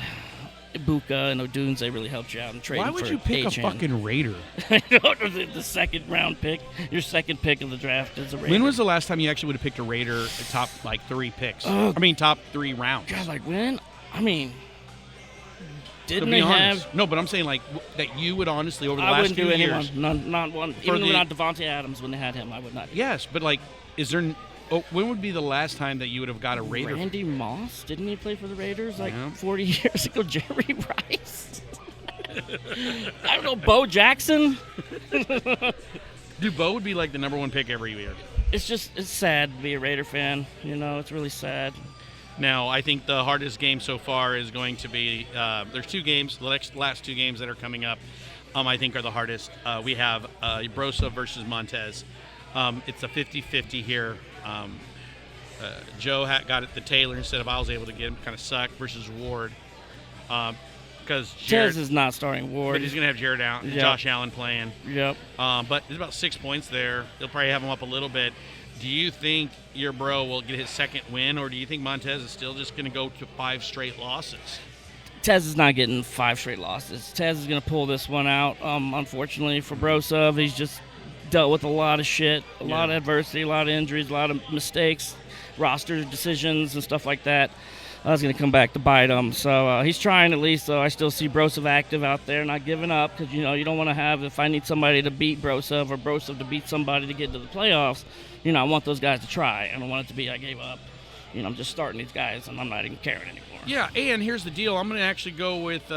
Ibuka and O'Dunes, they really helped you out in trading for Why would you pick Achane. a fucking Raider? The second-round pick, your second pick of the draft is a Raider. When was the last time you actually would have picked a Raider top, 3 picks? Top 3 rounds. God, like when? I mean, didn't to they be honest. have... No, but I'm saying, that you would honestly, over the last few years... I wouldn't do anyone. Not one. Even not Devontae Adams when they had him, I would not. Yes, but, is there... when would be the last time that you would have got a Raider? Randy Moss? Didn't he play for the Raiders 40 years ago? Jerry Rice? I don't know. Bo Jackson? Dude, Bo would be the number 1 pick every year. It's sad to be a Raider fan. It's really sad. Now, I think the hardest game so far is going to be there's 2 games. The last 2 games that are coming up, I think, are the hardest. We have Brosa versus Montez. It's a 50-50 here. Joe got it to Taylor instead of I was able to get him. Kind of sucked versus Ward. Because Tez is not starting Ward. But he's going to have Jared out and Josh Allen playing. Yep. But there's about 6 points there. They'll probably have him up a little bit. Do you think your bro will get his second win, or do you think Montez is still just going to go to 5 straight losses? Tez is not getting 5 straight losses. Tez is going to pull this one out. Unfortunately for Brosov, he's just dealt with a lot of shit, a lot of adversity, a lot of injuries, a lot of mistakes, roster decisions and stuff like that. That's going to come back to bite him. So he's trying at least, though. I still see Brosov active out there, not giving up, because, you don't want to have, if I need somebody to beat Brosov or Brosov to beat somebody to get to the playoffs, I want those guys to try. I don't want it to be I gave up. I'm just starting these guys, and I'm not even caring anymore. Yeah, and here's the deal. I'm going to actually go with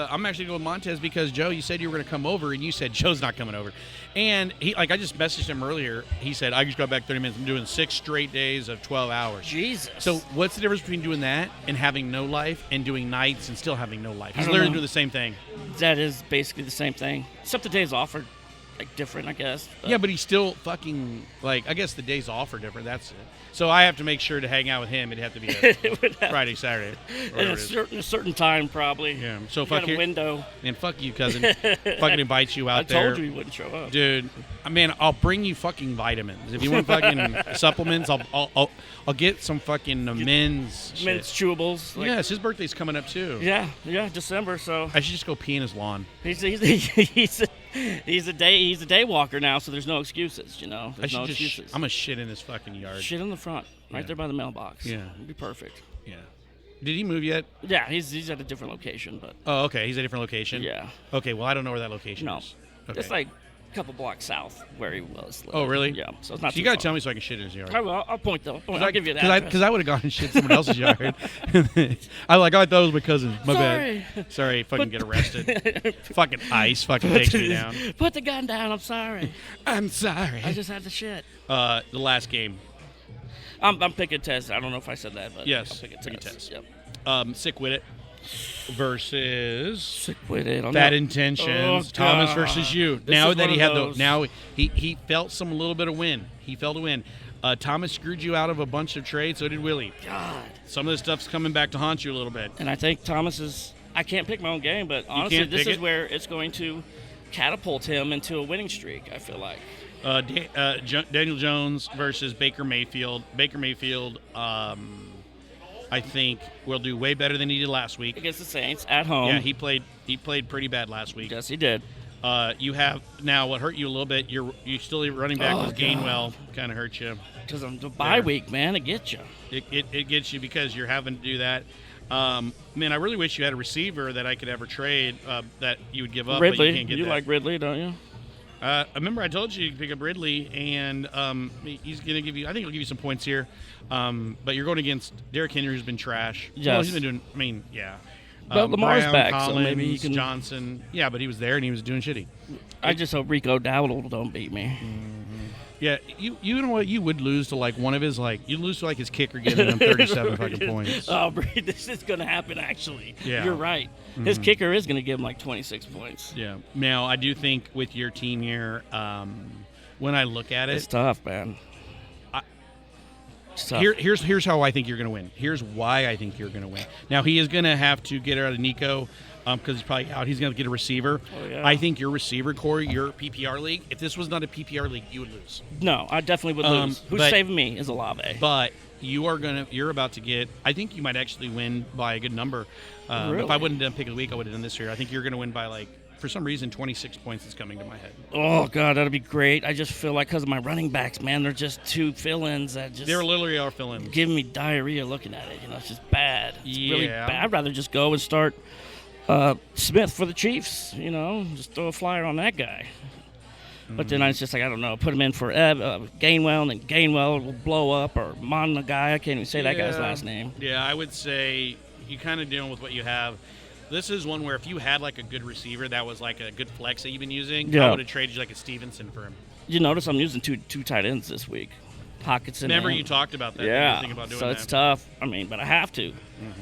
Montez because, Joe, you said you were going to come over, and you said Joe's not coming over. And he, I just messaged him earlier. He said, I just got back 30 minutes. I'm doing 6 straight days of 12 hours. Jesus. So what's the difference between doing that and having no life and doing nights and still having no life? He's literally doing the same thing. That is basically the same thing, except the days off are different, I guess. Yeah, but he's still fucking, I guess the days off are different. That's it. So I have to make sure to hang out with him. It'd have to be a Friday, Saturday. At a certain time, probably. Yeah. So fuck a window. And fuck you, cousin. Fucking invite you out there. I told you he wouldn't show up. Dude, I'll bring you fucking vitamins. If you want fucking supplements, I'll get some fucking men's chewables. Yeah, his birthday's coming up too. Yeah, December. So I should just go pee in his lawn. He's a day walker now, so there's no excuses. There's no excuses. I'm a shit in this fucking yard. Shit in the front, right there by the mailbox. Yeah, it'd be perfect. Yeah. Did he move yet? Yeah, he's at a different location, but. Oh, okay. He's at a different location. Yeah. Okay. Well, I don't know where that location is. No, it's a couple blocks south where he was living. Oh, really? Yeah. So it's not. So you gotta tell me so I can shit in his yard. I will. I'll point though. I'll give you that. Because I would have gone and shit in someone else's yard. I thought that was my cousin. My bad. Sorry. Fucking get arrested. Fucking ICE fucking takes me down. Put the gun down. I'm sorry. I'm sorry. I just had to shit. The last game. I'm picking Tez. I don't know if I said that, but yes, I'm picking Tez. Yep. Sick with it versus Sick with it. Bad Intentions. Thomas versus you. Now that he felt a little bit of win. He felt a win. Thomas screwed you out of a bunch of trades. So did Willie. God. Some of this stuff's coming back to haunt you a little bit. And I think Thomas is. I can't pick my own game, but honestly, this is where it's going to catapult him into a winning streak. I feel like. Daniel Jones versus Baker Mayfield. Baker Mayfield. I think will do way better than he did last week against the Saints at home. Yeah, he played pretty bad last week. Yes, he did. You have now what hurt you a little bit. You still running back was Gainwell, kind of hurt you because of the bye week, man. It gets you. It gets you because you're having to do that. Man, I really wish you had a receiver that I could ever trade that you would give up. Ridley, but you can't get you that. like Ridley, don't you? I remember I told you to pick up Ridley, and he's going to give you. I think he'll give you some points here. But you're going against Derrick Henry, who's been trash. Yes. Well, he's been doing. I mean, yeah. But Lamar's Brown, back, Collins, so maybe he can. Johnson. Yeah, but he was there and he was doing shitty. I just hope Rico Dowdle don't beat me. Mm-hmm. Yeah, you know what? You would lose to like one of his you'd lose to like his kicker giving him 37 fucking points. Oh, this is going to happen. Actually, yeah, you're right. His kicker is going to give him like 26 points. Yeah. Now I do think with your team here, when I look at it, it's tough, man. Here's how I think you're going to win. Here's why I think you're going to win. Now he is going to have to get out of Nico because he's probably out. He's going to get a receiver. Oh, yeah. I think your receiver core, your PPR league. If this was not a PPR league, you would lose. No, I definitely would lose. Who's saving me is Olave. But you're about to get. I think you might actually win by a good number. Really? If I wouldn't have picked a week, I would have done this year. I think you're going to win by for some reason, 26 points is coming to my head. Oh, God, that'd be great. I just feel like because of my running backs, man, they're just two fill-ins that just... They're literally our fill-ins. Giving me diarrhea looking at it. It's just bad. It's really Yeah. bad. I'd rather just go and start Smith for the Chiefs, just throw a flyer on that guy. But then it's just I don't know, put him in for Gainwell, and then Gainwell will blow up, or Mon guy, I can't even say that guy's last name. Yeah, I would say you kind of dealing with what you have. This is one where if you had a good receiver that was a good flex that you've been using, I would have traded you a Stevenson for him. You notice I'm using two tight ends this week. Pockets in. Remember you talked about that. Yeah, about doing so it's tough. But I have to.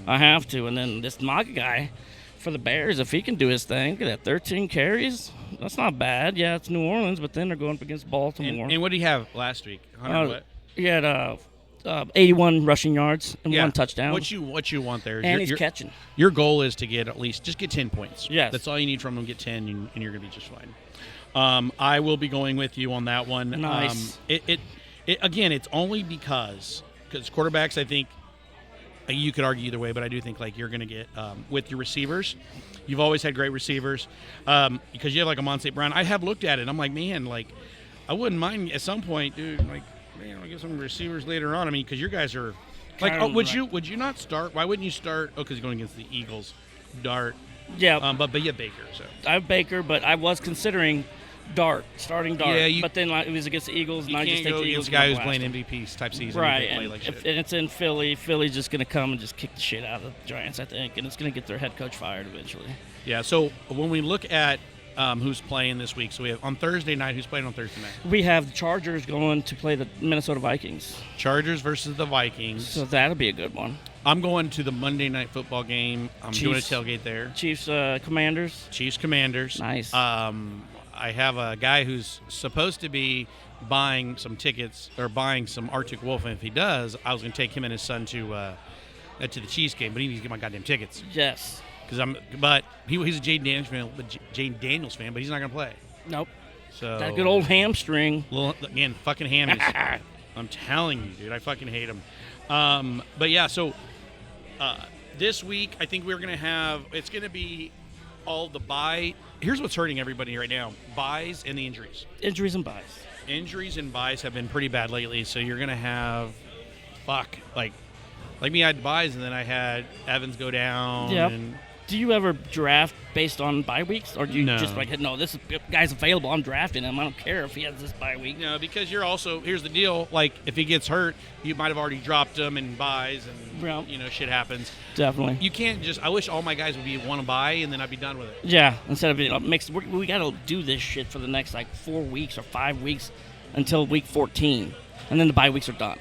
I have to. And then this Maga guy for the Bears, if he can do his thing, look at that, 13 carries. That's not bad. Yeah, it's New Orleans, but then they're going up against Baltimore. And what did he have last week? 100 what? He had 81 rushing yards and one touchdown. What you want there is and he's catching. Your goal is to get at least 10 points. Yes. That's all you need from him. Get 10, and you're going to be just fine. I will be going with you on that one. Nice. Again, it's only because quarterbacks, I think, you could argue either way, but I do think you're going to get with your receivers. You've always had great receivers because you have a Monte Brown. I have looked at it. I'm like, man, I wouldn't mind at some point, dude. Man, I'll get some receivers later on. Because your guys are would you not start? Why wouldn't you start? Oh, because you're going against the Eagles. Dart. Yeah. But you have Baker. So I have Baker, but I was considering starting Dart. Yeah, but then it was against the Eagles, and I just think the Eagles a guy who's playing MVP type season. Right, and it's in Philly. Philly's just going to come and just kick the shit out of the Giants, I think, and it's going to get their head coach fired eventually. Yeah. So when we look at who's playing this week, so we have on Thursday night. Who's playing on Thursday night? We have the Chargers going to play the Minnesota Vikings. Chargers versus the Vikings. So that'll be a good one. I'm going to the Monday Night Football game. I'm doing a tailgate there. Chiefs Commanders. Chiefs Commanders. Nice. I have a guy who's supposed to be buying some tickets or buying some Arctic Wolf, and if he does, I was going to take him and his son to the Chiefs game, but he needs to get my goddamn tickets. Yes. But he's a Jaden Daniels fan, but he's not going to play. Nope. So that good old hamstring. Again, fucking hammies. I'm telling you, dude, I fucking hate him. But yeah, so this week I think we're going to have. It's going to be all the bye. Here's what's hurting everybody right now: buys and the injuries. Injuries and buys. Injuries and buys have been pretty bad lately. So you're going to have, like me, I had buys and then I had Evans go down. Yep. And do you ever draft based on bye weeks, or do you just no, this guy's available, I'm drafting him. I don't care if he has this bye week. No, because you're also here's the deal. If he gets hurt, you might have already dropped him in buys, and shit happens. Definitely. You can't just. I wish all my guys would be one buy, and then I'd be done with it. Yeah, instead of mixed, we got to do this shit for the next 4 weeks or 5 weeks until week 14, and then the bye weeks are done.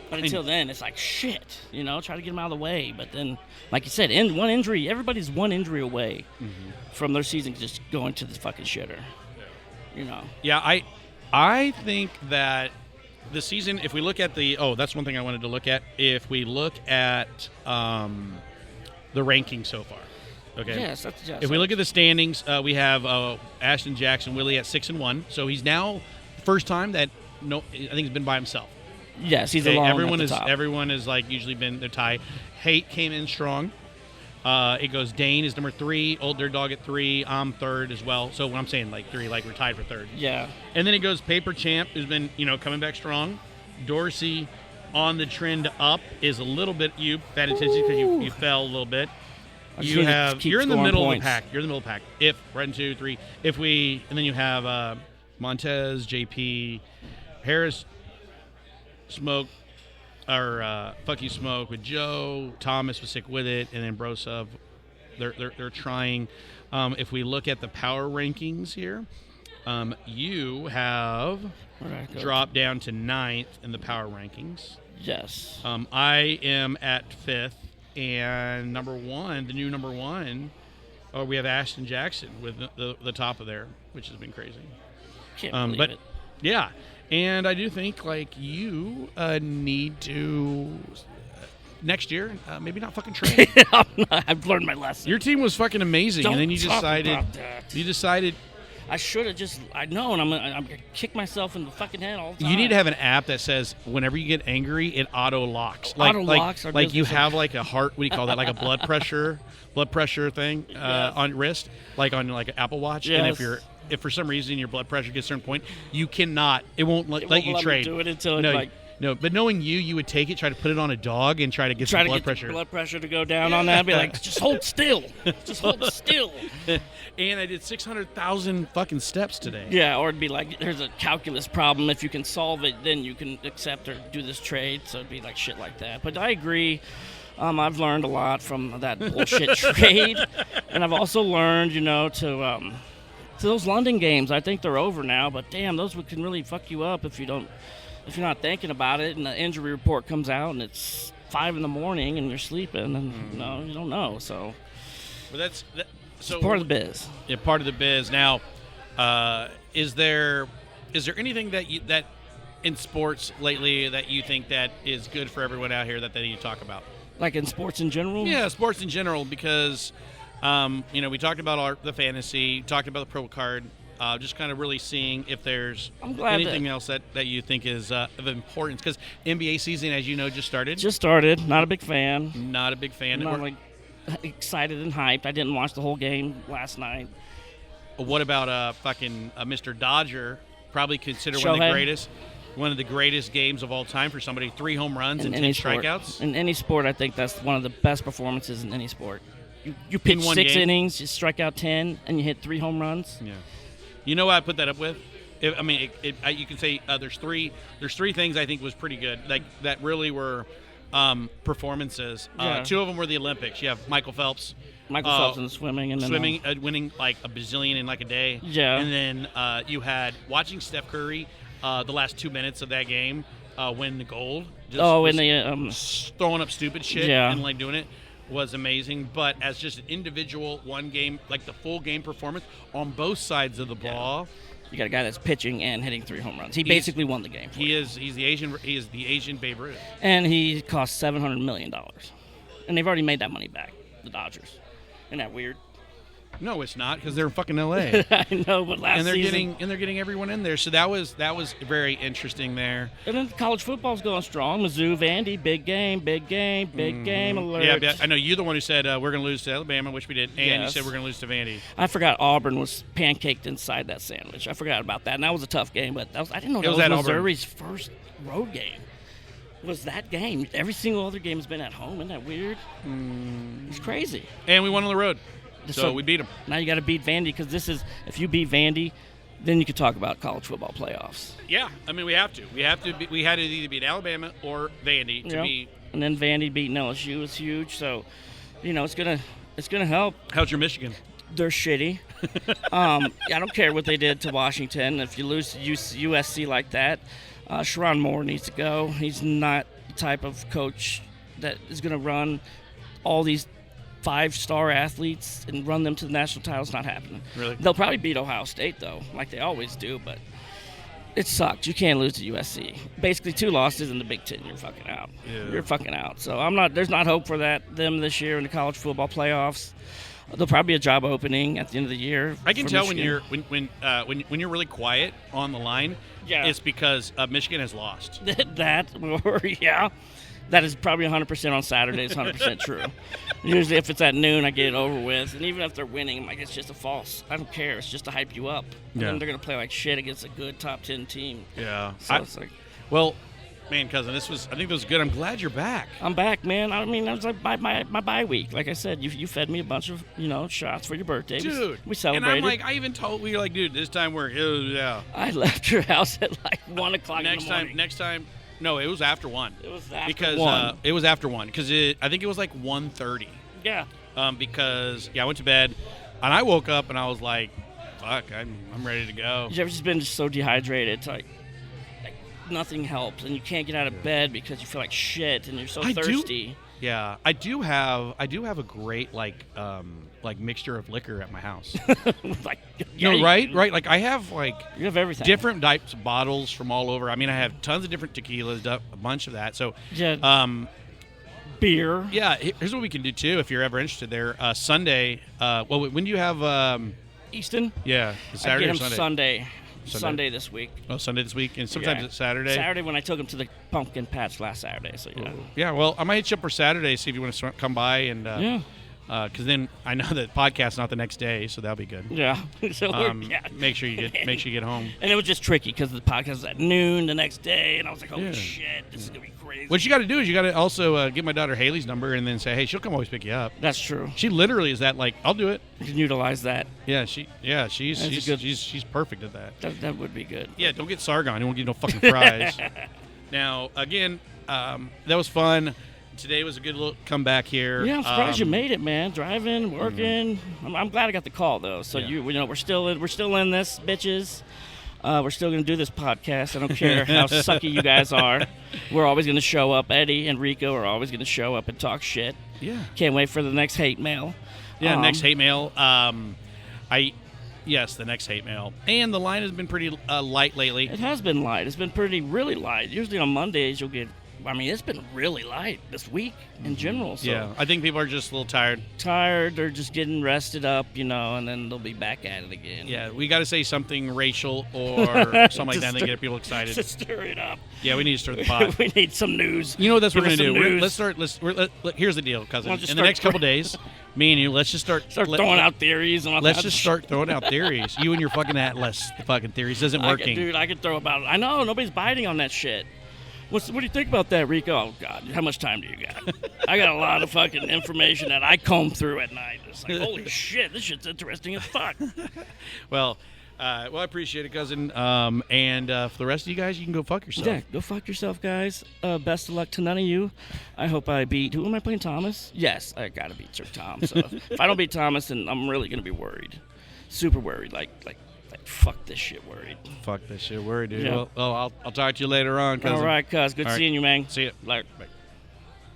But until then, it's like, shit, try to get them out of the way. But then, like you said, one injury, everybody's one injury away from their season just going to the fucking shitter. Yeah, I think that the season, if we look at that's one thing I wanted to look at. If we look at the rankings so far, okay. Yes. If we look at the standings, we have Ashton Jackson Willie at 6-1. So he's now first time that I think he's been by himself. Yes, he's alone. Everyone is like usually been their tie. Haight came in strong. It goes Dane is number 3, Old Dirt Dog at 3. I'm third as well. So when I'm saying like 3, like we're tied for third. Yeah. And then it goes Paper Champ, who's been coming back strong. Dorsey on the trend up is a little bit. You bad attention because you fell a little bit. You're in the middle of the pack. You're in the middle of the pack. If we're in 2, 3, and then you have Montez, JP, Harris, Smoke. Or Fuck You Smoke with Joe. Thomas was sick with it, and then Brosov. They're trying. If we look at the power rankings here, you have dropped down to 9th in the power rankings. Yes. I am at 5th, and the new number 1. We have Ashton Jackson with the top of there, which has been crazy. Can't believe it. Yeah. And I do think, like, you need to, next year, maybe not fucking train. I've learned my lesson. Your team was fucking amazing, and then you decided. I should have just. I know, and I'm gonna kick myself in the fucking head all the time. You need to have an app that says whenever you get angry, it auto locks. Like you have like a heart. What do you call that? Like a blood pressure thing on your wrist, like on like an Apple Watch. Yes. And if for some reason your blood pressure gets a certain point, you cannot. It won't let you trade. Do it until No, but knowing you would take it, try to put it on a dog, and try to get blood pressure. Blood pressure to go down on that. Be like, just hold still. Just hold still. And I did 600,000 fucking steps today. Yeah, or it'd be like, there's a calculus problem. If you can solve it, then you can accept or do this trade. So it'd be like shit like that. But I agree. I've learned a lot from that bullshit trade, and I've also learned, to those London games. I think they're over now. But damn, those can really fuck you up if you're not thinking about it, and the injury report comes out, and it's 5 a.m. and you're sleeping, and you don't know. So, but it's part of the biz. Yeah, part of the biz. Now, is there anything that in sports lately that you think that is good for everyone out here that they need to talk about? Like in sports in general? Yeah, sports in general, because we talked about the fantasy, talked about the pro card. Just kind of really seeing if there's anything else that you think is of importance. Because NBA season, as you know, just started. Not a big fan. Not a big fan. Not like excited and hyped. I didn't watch the whole game last night. What about fucking Mr. Dodger? Probably considered Shohei? one of the greatest games of all time for somebody. 3 home runs and 10 strikeouts. In any sport, I think that's one of the best performances in any sport. You pitch 6 innings, you strike out 10, and you hit 3 home runs. Yeah. You know what I put that up with? You can say there's three things I think was pretty good, like that really were performances. Yeah. 2 of them were the Olympics. You have Michael Phelps. Phelps in swimming. And then winning like a bazillion in like a day. Yeah. And then you had watching Steph Curry the last 2 minutes of that game win the gold. Throwing up stupid shit and like doing it was amazing. But as just an individual one game, like the full game performance on both sides of the ball. You got a guy that's pitching and hitting 3 home runs. He basically won the game. He's the Asian Babe Ruth. And he cost $700 million. And they've already made that money back, the Dodgers. Isn't that weird? No, it's not, because they're in fucking LA. I know, but they're getting everyone in there. So that was very interesting there. And then college football's going strong. Mizzou, Vandy, big game alert. Yeah, I know you're the one who said we're going to lose to Alabama, which we did, and you said we're going to lose to Vandy. I forgot Auburn was pancaked inside that sandwich. I forgot about that, and that was a tough game. But I didn't know that was Missouri's first road game. Was that game? Every single other game has been at home. Isn't that weird? It's crazy. And we won on the road. So we beat them. Now you got to beat Vandy, because if you beat Vandy, then you could talk about college football playoffs. Yeah, I mean we have to. We had to either beat Alabama or Vandy to beat. And then Vandy beating LSU is huge. So, it's gonna help. How's your Michigan? They're shitty. I don't care what they did to Washington. If you lose to USC like that, Sharon Moore needs to go. He's not type of coach that is going to run all these 5-star athletes and run them to the national title. It's not happening. Really? They'll probably beat Ohio State, though, like they always do, but it sucked. You can't lose to USC. Basically, 2 losses in the Big Ten, you're fucking out. Yeah. You're fucking out. So there's not hope for them this year in the college football playoffs. There'll probably be a job opening at the end of the year. I can tell Michigan. when you're really quiet on the line, it's because Michigan has lost. That is probably 100% on Saturday. It's 100% true. Usually if it's at noon, I get it over with. And even if they're winning, I'm like, it's just a false. I don't care. It's just to hype you up. And then they're going to play like shit against a good top 10 team. Yeah. So it's like, well, man, cousin, I think this was good. I'm glad you're back. I'm back, man. I mean, that was like my bye week. Like I said, you fed me a bunch of, shots for your birthday. Dude. We celebrated. And I'm like, I even told, we were like, dude, this time yeah. I left your house at like 1 o'clock in the morning. Next time. No, it was after 1. It was after because, 1. It was after 1 because I think it was like 1:30. Yeah. Because I went to bed and I woke up and I was like, fuck, I'm ready to go. You've ever just been so dehydrated? It's like nothing helps, and you can't get out of bed because you feel like shit and you're so thirsty. Yeah, I do have a great like mixture of liquor at my house. Like, right? Like I have you have everything. Different types of bottles from all over. I mean, I have tons of different tequilas, a bunch of that. So beer. Yeah, here's what we can do too if you're ever interested there. Sunday. When do you have Easton? Yeah, Saturday I or get him Sunday? Sunday this week. Oh, Sunday this week, and sometimes it's Saturday. Saturday when I took him to the pumpkin patch last Saturday. So yeah. Well, I might hit you up for Saturday. See if you want to come by and because then I know that podcast's not the next day, so that'll be good. Yeah. So make sure you get home. And it was just tricky because the podcast was at noon the next day, and I was like, holy shit, this is gonna be crazy. What you got to do is you got to also get my daughter Haley's number and then say, hey, she'll come always pick you up. That's true. She literally is that like, I'll do it. You can utilize that. Yeah, she's perfect at that. That would be good. Yeah, don't get Sargon. You won't get no fucking fries. Now, again, that was fun. Today was a good little comeback here. Yeah, I'm surprised you made it, man. Driving, working. I'm glad I got the call though. So we're still in this, bitches. We're still going to do this podcast. I don't care how sucky you guys are. We're always going to show up. Eddie and Rico are always going to show up and talk shit. Yeah. Can't wait for the next hate mail. Yeah, next hate mail. Yes, the next hate mail. And the line has been pretty light lately. It has been light. It's been really light. Usually on Mondays you'll get... I mean, it's been really light this week in general. So. Yeah, I think people are just a little tired. They're just getting rested up, and then they'll be back at it again. Yeah, we got to say something racial or something like that to get people excited. To stir it up. Yeah, we need to stir the pot. We need some news. You know what that's what we're going to do? Here's the deal, cousin. In the next couple days, me and you, let's just start throwing out theories. Let's just start throwing out theories. You and your fucking Atlas, the fucking theories isn't working. I could throw about it. I know, nobody's biting on that shit. What do you think about that, Rico? Oh, God, how much time do you got? I got a lot of fucking information that I comb through at night. It's like, holy shit, this shit's interesting as fuck. Well, I appreciate it, cousin. And for the rest of you guys, you can go fuck yourself. Yeah, go fuck yourself, guys. Best of luck to none of you. I hope I beat... Who am I playing, Thomas? Yes, I got to beat Sir Tom. So if I don't beat Thomas, then I'm really going to be worried. Super worried. Like, fuck this shit worried. Fuck this shit worried, dude. Yeah. Well, I'll talk to you later on, cousin. All right, cuz. Good seeing you, man. See you. Bye.